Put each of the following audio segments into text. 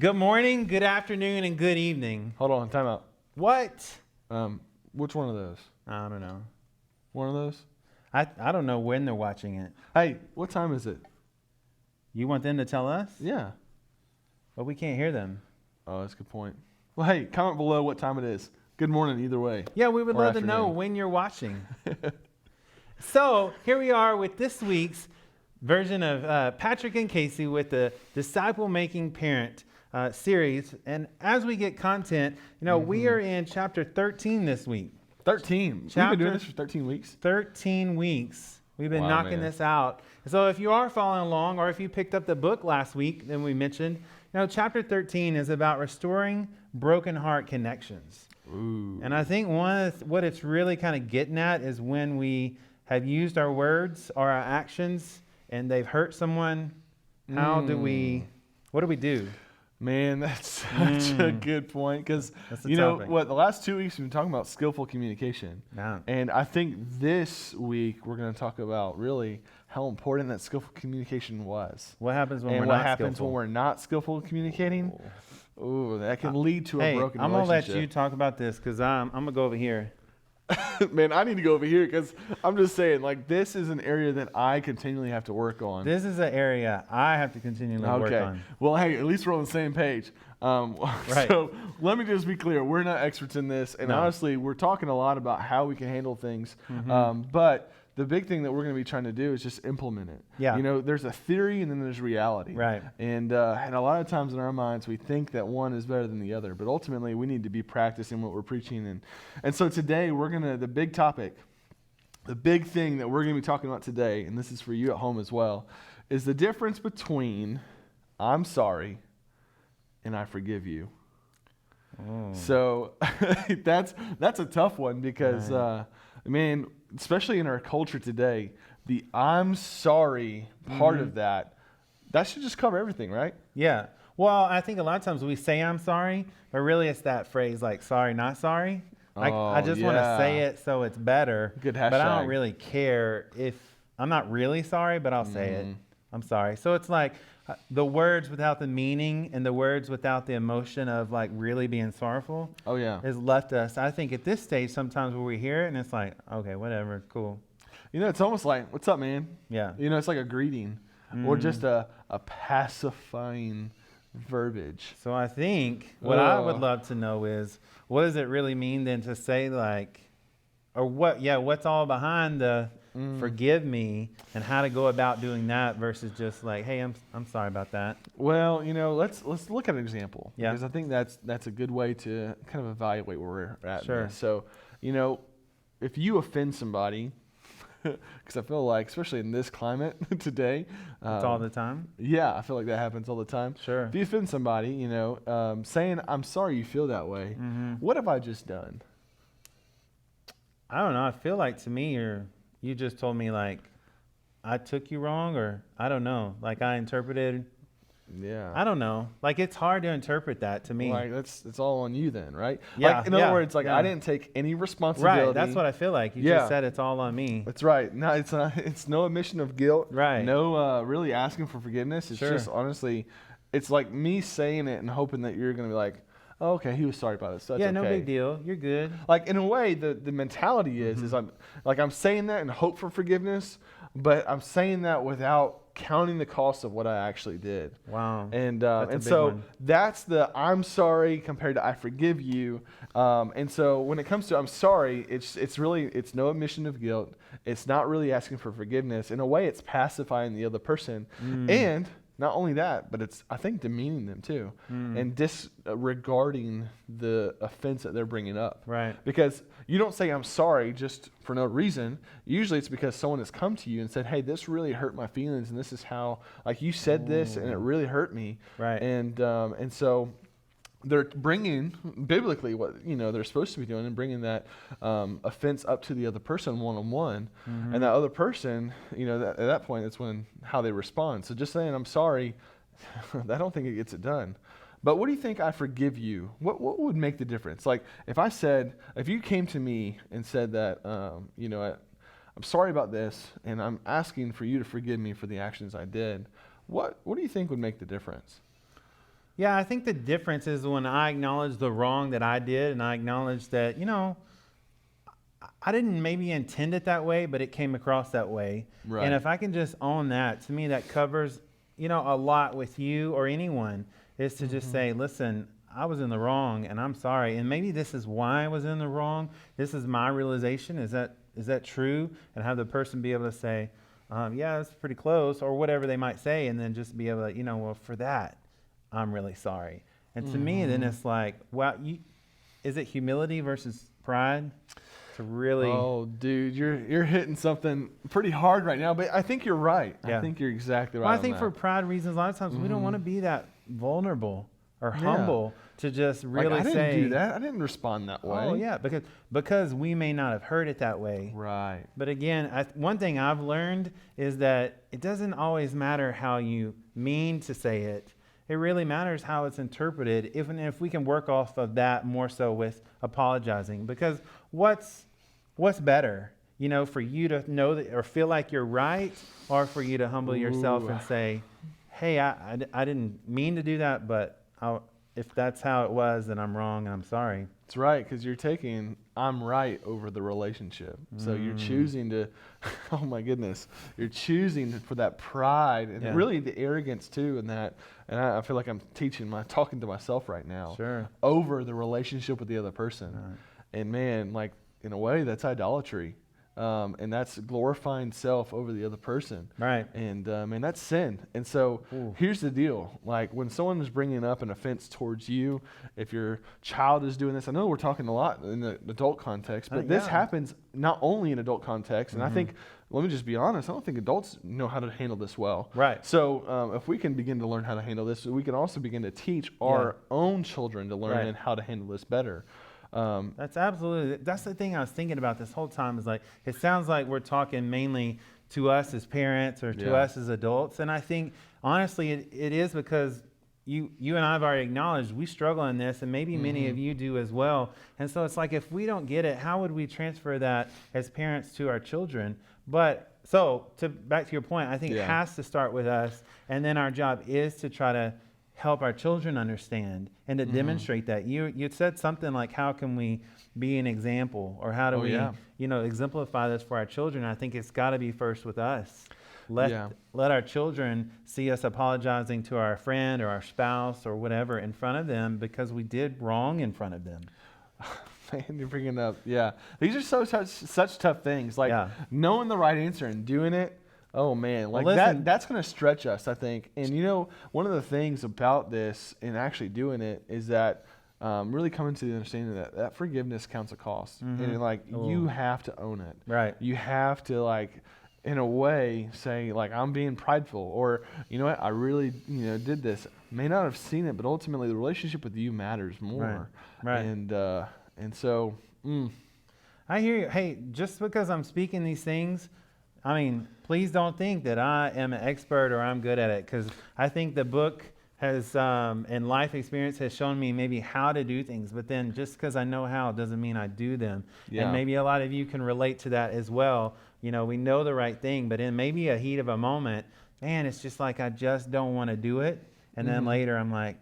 Good morning, good afternoon, and good evening. Hold on, time out. What? Which one of those? I don't know. One of those? I don't know when they're watching it. Hey, what time is it? You want them to tell us? Yeah. But we can't hear them. Oh, that's a good point. Well, hey, comment below what time it is. Good morning either way. Yeah, we would Or love to know afternoon. when you're watching. So here we are with this week's version of Patrick and Casey with the Disciple Making Parent series. And as we get content, we are in chapter 13 this week. 13. We've been doing this for 13 weeks? 13 weeks. We've been Wow, knocking man. this out. So if you are following along, or if you picked up the book last week, then we mentioned, chapter 13 is about restoring broken heart connections. Ooh. And I think what it's really kind of getting at is when we have used our words or our actions and they've hurt someone, what do we do? Man, that's such a good point because, That's the topic. the last 2 weeks we've been talking about skillful communication. Yeah. And I think this week we're going to talk about really how important that skillful communication was. What happens when And we're what not happens skillful? when we're not skillful at communicating. Ooh, that can lead to a Hey, broken I'm going to let relationship. you talk about this because I'm going to go over here. Man, I need to go over here because I'm just saying, this is an area that I continually have to work on. This is an area I have to continually work on. Well, hey, at least we're on the same page. Right. So let me just be clear. We're not experts in this. And No. honestly, we're talking a lot about how we can handle things. Mm-hmm. But the big thing that we're going to be trying to do is just implement it. Yeah. There's a theory and then there's reality. Right. And a lot of times in our minds, we think that one is better than the other. But ultimately, we need to be practicing what we're preaching. And so today, the big topic, the big thing that we're going to be talking about today, and this is for you at home as well, is the difference between I'm sorry and I forgive you. Oh. So that's a tough one because, Right. man, especially in our culture today, the I'm sorry part of that should just cover everything, right? Yeah. Well, I think a lot of times we say I'm sorry, but really it's that phrase like sorry, not sorry. I just want to yeah. say it so it's better. Good But I hashtag. don't really care if I'm not really sorry, but I'll say it. I'm sorry. So it's like the words without the meaning and the words without the emotion of really being sorrowful Oh, yeah. has left us. I think at this stage sometimes where we hear it and it's like, okay, whatever, cool. It's almost like, what's up, man? Yeah. It's like a greeting or just a pacifying verbiage. So I think what I would love to know is, what does it really mean then to say what's all behind the forgive me and how to go about doing that versus just hey, I'm sorry about that. Well, let's look at an example. Yeah. Because I think that's a good way to kind of evaluate where we're at. Sure. in this. So, if you offend somebody, because I feel like, especially in this climate today, It's all the time. yeah, I feel like that happens all the time. Sure. If you offend somebody, saying I'm sorry you feel that way, what have I just done? I don't know. I feel like to me you just told me I took you wrong, or I don't know. I interpreted. Yeah. I don't know. It's hard to interpret that to me. That's all on you then, right? Yeah, In other yeah, words, yeah. I didn't take any responsibility. Right. That's what I feel like. You Yeah. just said it's all on me. That's right. No, it's not. It's no admission of guilt. Right. No, really asking for forgiveness. It's Sure. just honestly, it's like me saying it and hoping that you're going to be like, oh, okay, he was sorry about it. So that's Yeah, okay. no big deal. You're good. In a way, the mentality is I'm saying that in hope for forgiveness, but I'm saying that without counting the cost of what I actually did. Wow. And That's a and big so one. that's the I'm sorry compared to I forgive you. And so when it comes to I'm sorry, it's no admission of guilt. It's not really asking for forgiveness. In a way, it's pacifying the other person. And not only that, but it's, I think, demeaning them too and disregarding the offense that they're bringing up. Right. Because you don't say I'm sorry just for no reason. Usually it's because someone has come to you and said, hey, this really hurt my feelings, and this is how, you said this and it really hurt me. Right. And so they're bringing biblically what they're supposed to be doing and bringing that offense up to the other person one-on-one, and that other person, at that point, that's how they respond. So just saying I'm sorry, I don't think it gets it done. But what do you think I forgive you? What would make the difference? If you came to me and said that, I'm sorry about this, and I'm asking for you to forgive me for the actions I did, what do you think would make the difference? Yeah, I think the difference is when I acknowledge the wrong that I did, and I acknowledge that, I didn't maybe intend it that way, but it came across that way. Right. And if I can just own that, to me, that covers, a lot with you or anyone, is to just say, listen, I was in the wrong and I'm sorry. And maybe this is why I was in the wrong. This is my realization. Is that true? And have the person be able to say, yeah, it's pretty close, or whatever they might say. And then just be able to, well, for that, I'm really sorry. And to me, then it's like, wow, is it humility versus pride? To really, oh, dude, you're hitting something pretty hard right now, but I think you're right. Yeah. I think you're exactly right. Well, I think for pride reasons, a lot of times we don't want to be that vulnerable or humble to just really I didn't say, do that. I didn't respond that way. oh yeah, because we may not have heard it that way. Right. But again, one thing I've learned is that it doesn't always matter how you mean to say it. It really matters how it's interpreted, even if we can work off of that more so with apologizing. Because what's better, for you to know that or feel like you're right, or for you to humble yourself and say, hey, I didn't mean to do that, but if that's how it was, then I'm wrong and I'm sorry. It's right, because you're taking I'm right over the relationship. So you're choosing to, oh my goodness, you're choosing for that pride and really the arrogance too, and that, and I feel like I'm talking to myself right now. Sure. Over the relationship with the other person. Right. And man, like in a way, that's idolatry. And that's glorifying self over the other person. Right. And man, that's sin. And so here's the deal. Like when someone is bringing up an offense towards you, if your child is doing this, I know we're talking a lot in the adult context, but this happens not only in adult context. And I think, let me just be honest, I don't think adults know how to handle this well. Right. So if we can begin to learn how to handle this, we can also begin to teach our own children to learn how to handle this better. That's the thing I was thinking about this whole time, is like, it sounds like we're talking mainly to us as parents or to us as adults. And I think, honestly, it is because you and I have already acknowledged we struggle in this, and maybe many of you do as well. And so it's like, if we don't get it, how would we transfer that as parents to our children? But back to your point, I think it has to start with us. And then our job is to try to help our children understand and to demonstrate that. You said something like, how can we be an example, or how do we exemplify this for our children? I think it's got to be first with us. Let our children see us apologizing to our friend or our spouse or whatever in front of them because we did wrong in front of them. Man, you're bringing up, these are such tough things. Like knowing the right answer and doing it. Oh man, like that's going to stretch us, I think. And one of the things about this and actually doing it is that really coming to the understanding that forgiveness counts a cost. And you have to own it. Right. You have to in a way say I'm being prideful, or you know what, I really did this. May not have seen it, but ultimately the relationship with you matters more. Right. And so I hear you. Hey, just because I'm speaking these things, I mean, please don't think that I am an expert or I'm good at it, because I think the book has, and life experience has shown me maybe how to do things, but then just because I know how doesn't mean I do them. And maybe a lot of you can relate to that as well. We know the right thing, but in maybe a heat of a moment, man, it's just like I just don't want to do it. And then later I'm like,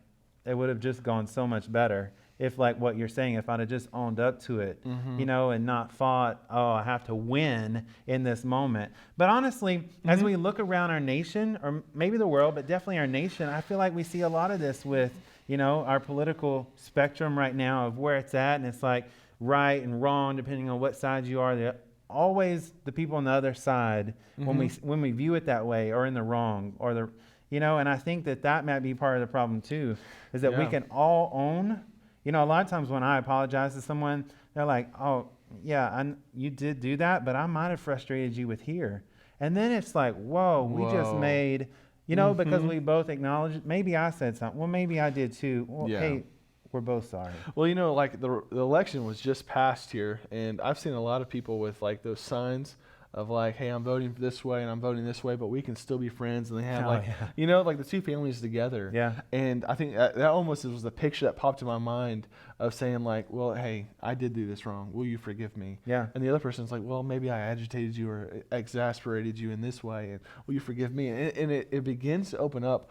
it would have just gone so much better if, like what you're saying, if I'd have just owned up to it, and not thought, oh, I have to win in this moment. But honestly, as we look around our nation, or maybe the world, but definitely our nation, I feel like we see a lot of this with, our political spectrum right now of where it's at. And it's like right and wrong, depending on what side you are. They're always the people on the other side when we view it that way, or in the wrong, or and I think that might be part of the problem too, is that we can all own. A lot of times when I apologize to someone, they're like, oh, yeah, you did do that, but I might have frustrated you with here. And then it's like, whoa. We just made, because we both acknowledged, maybe I said something. Well, maybe I did too. Well, hey, we're both sorry. Well, the election was just passed here, and I've seen a lot of people with those signs of like, hey, I'm voting this way and I'm voting this way, but we can still be friends. And they have Yeah. like the two families together. Yeah. And I think that almost was the picture that popped in my mind of saying like, well, hey, I did do this wrong. Will you forgive me? Yeah. And the other person's like, well, maybe I agitated you or exasperated you in this way, and will you forgive me? And it begins to open up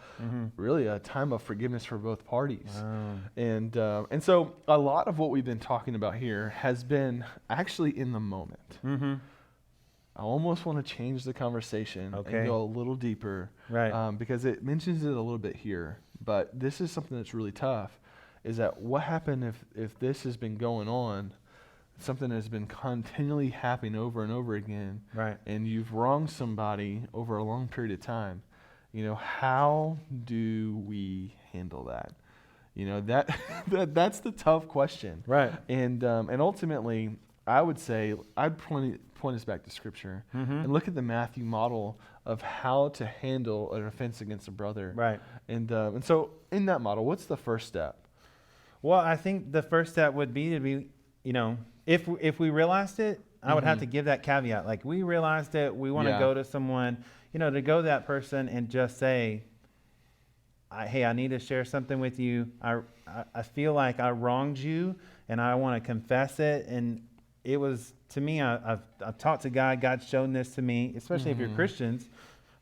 really a time of forgiveness for both parties. Wow. And so a lot of what we've been talking about here has been actually in the moment. Mm-hmm. I almost want to change the conversation and go a little deeper, Right. because it mentions it a little bit here. But this is something that's really tough, is that what happened if this has been going on, something that has been continually happening over and over again, Right. and you've wronged somebody over a long period of time. How do we handle that? That's the tough question. Right. And ultimately, I would say I'd point us back to Scripture and look at the Matthew model of how to handle an offense against a brother. Right. And so in that model, what's the first step? Well, I think the first step would be to be, if we realized it, I would have to give that caveat. Like, we realized it, we want to go to someone, to go to that person and just say, hey, I need to share something with you. I feel like I wronged you, and I want to confess it. And it was, to me, I've talked to God. God's shown this to me, especially if you're Christians.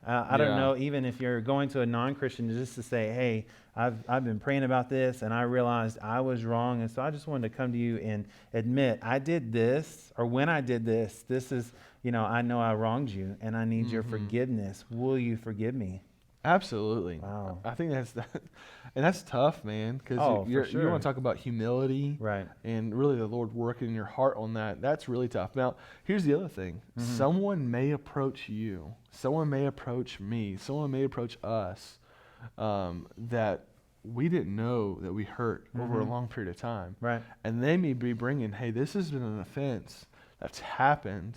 I don't know, even if you're going to a non-Christian, just to say, hey, I've been praying about this, and I realized I was wrong, and so I just wanted to come to you and admit I did this, or when I did this, this is, I know I wronged you, and I need your forgiveness. Will you forgive me? Absolutely. Wow. I think and that's tough, man, because you want to talk about humility, right? And really the Lord working in your heart on that. That's really tough. Now, here's the other thing. Someone may approach you. Someone may approach me. Someone may approach us that we didn't know that we hurt over a long period of time. Right. And they may be bringing, hey, this has been an offense that's happened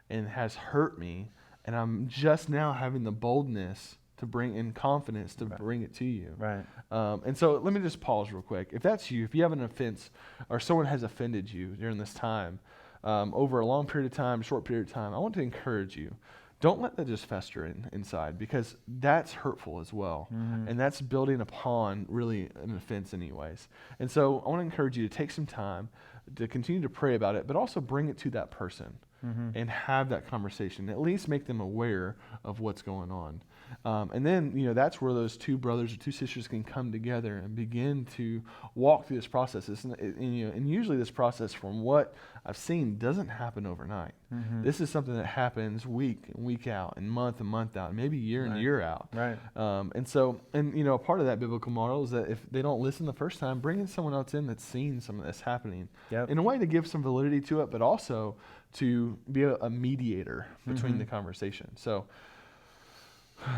and has hurt me, and I'm just now having the boldness to bring in confidence to bring it to you. Right. And so let me just pause real quick. If that's you, if you have an offense or someone has offended you during this time, over a long period of time, short period of time, I want to encourage you. Don't let that just fester inside, because that's hurtful as well. And that's building upon really an offense anyways. And so I want to encourage you to take some time to continue to pray about it, but also bring it to that person and have that conversation. At least make them aware of what's going on. And then, that's where those two brothers or two sisters can come together and begin to walk through this process. And usually this process, from what I've seen, doesn't happen overnight. This is something that happens week in, week out, and month out, and maybe year in, year out. Right. And part of that biblical model is that if they don't listen the first time, bring in someone else in that's seen some of this happening. Yep. In a way to give some validity to it, but also to be a mediator between the conversation. So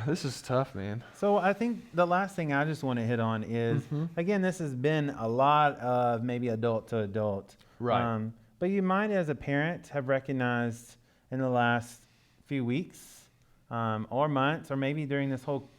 this is tough, man. So I think the last thing I just want to hit on is, again, this has been a lot of maybe adult to adult. Right. But you might, as a parent, have recognized in the last few weeks or months, or maybe during this whole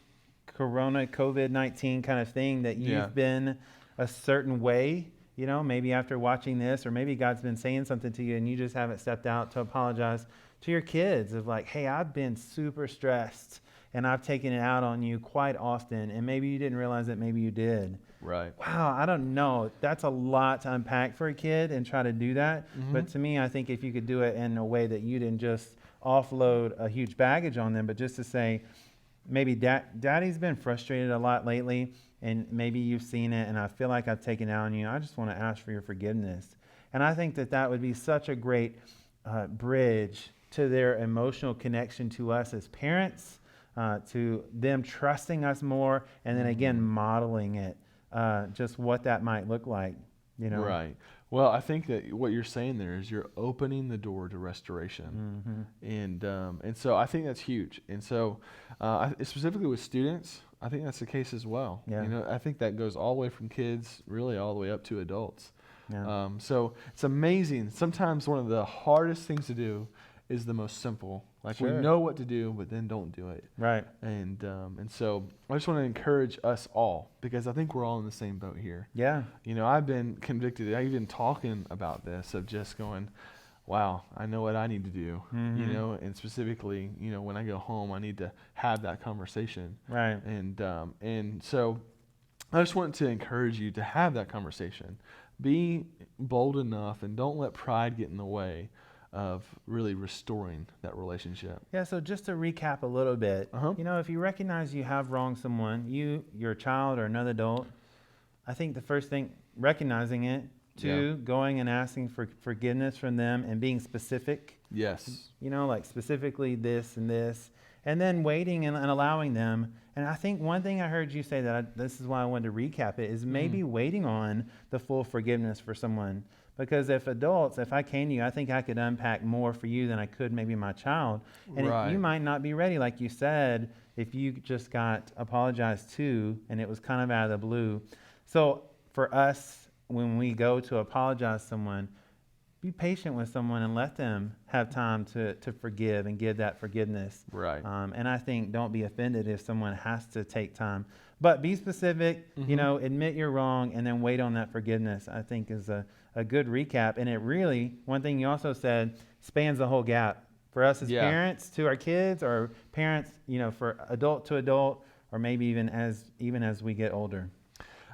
COVID-19 kind of thing, that you've been a certain way, maybe after watching this, or maybe God's been saying something to you and you just haven't stepped out to apologize to your kids of like, hey, I've been super stressed and I've taken it out on you quite often, and maybe you didn't realize that, maybe you did. Right. Wow, I don't know. That's a lot to unpack for a kid and try to do that. But to me, I think if you could do it in a way that you didn't just offload a huge baggage on them, but just to say, maybe daddy's been frustrated a lot lately, and maybe you've seen it, and I feel like I've taken it out on you. I just want to ask for your forgiveness. And I think that would be such a great bridge to their emotional connection to us as parents, to them trusting us more, and then again modeling it, just what that might look like, Right. Well, I think that what you're saying there is you're opening the door to restoration, and so I think that's huge. And so specifically with students, I think that's the case as well. Yeah. I think that goes all the way from kids, really all the way up to adults. Yeah. So it's amazing. Sometimes one of the hardest things to do is the most simple. Like, we know what to do, but then don't do it. Right. And so I just want to encourage us all, because I think we're all in the same boat here. Yeah. I've been convicted. I've been talking about this, of just going, wow, I know what I need to do, and specifically, when I go home, I need to have that conversation. Right. And so I just want to encourage you to have that conversation. Be bold enough and don't let pride get in the way of really restoring that relationship. Yeah, so just to recap a little bit, Uh-huh. if you recognize you have wronged someone, your child or another adult, I think the first thing, recognizing it, two, going and asking for forgiveness from them and being specific. Yes. Like specifically this and this, and then waiting and allowing them. And I think one thing I heard you say this is why I wanted to recap it, is maybe waiting on the full forgiveness for someone. Because if I came to you, I think I could unpack more for you than I could maybe my child. And Right. you might not be ready, like you said, if you just got apologized to and it was kind of out of the blue. So for us, when we go to apologize to someone, be patient with someone and let them have time to forgive and give that forgiveness. Right. And I think don't be offended if someone has to take time. But be specific, admit you're wrong, and then wait on that forgiveness, I think is a good recap. And it really, one thing you also said, spans the whole gap. For us as parents to our kids, or parents, for adult to adult, or maybe even as we get older.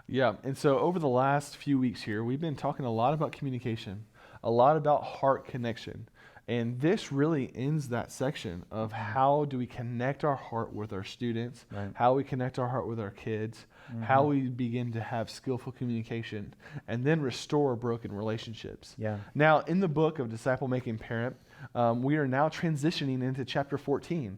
Yeah, and so over the last few weeks here, we've been talking a lot about communication, a lot about heart connection. And this really ends that section of how do we connect our heart with our students, how we connect our heart with our kids, how we begin to have skillful communication, and then restore broken relationships. Yeah. Now, in the book of Disciple Making Parent, we are now transitioning into chapter 14.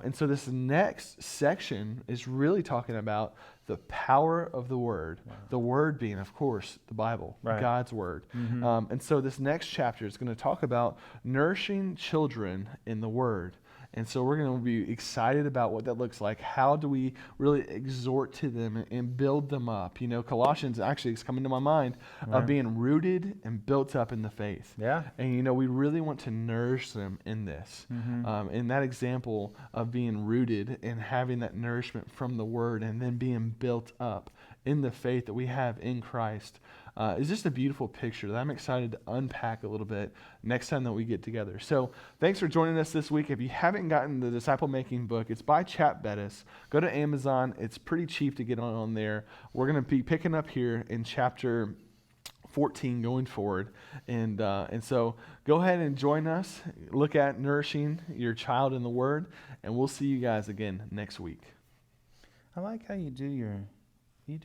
And so this next section is really talking about the power of the Word. Wow. The Word being, of course, the Bible, God's Word. And so this next chapter is going to talk about nourishing children in the Word. And so we're going to be excited about what that looks like. How do we really exhort to them and build them up? Colossians actually is coming to my mind of being rooted and built up in the faith. Yeah. And, we really want to nourish them in this. In that example of being rooted and having that nourishment from the Word and then being built up in the faith that we have in Christ is just a beautiful picture that I'm excited to unpack a little bit next time that we get together. So thanks for joining us this week. If you haven't gotten the Disciple Making book, it's by Chap Bettis. Go to Amazon. It's pretty cheap to get on there. We're going to be picking up here in chapter 14 going forward. And so go ahead and join us. Look at nourishing your child in the Word, and we'll see you guys again next week. I like how you do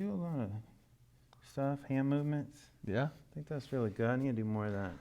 a lot of stuff, hand movements. Yeah. I think that's really good. I need to do more of that.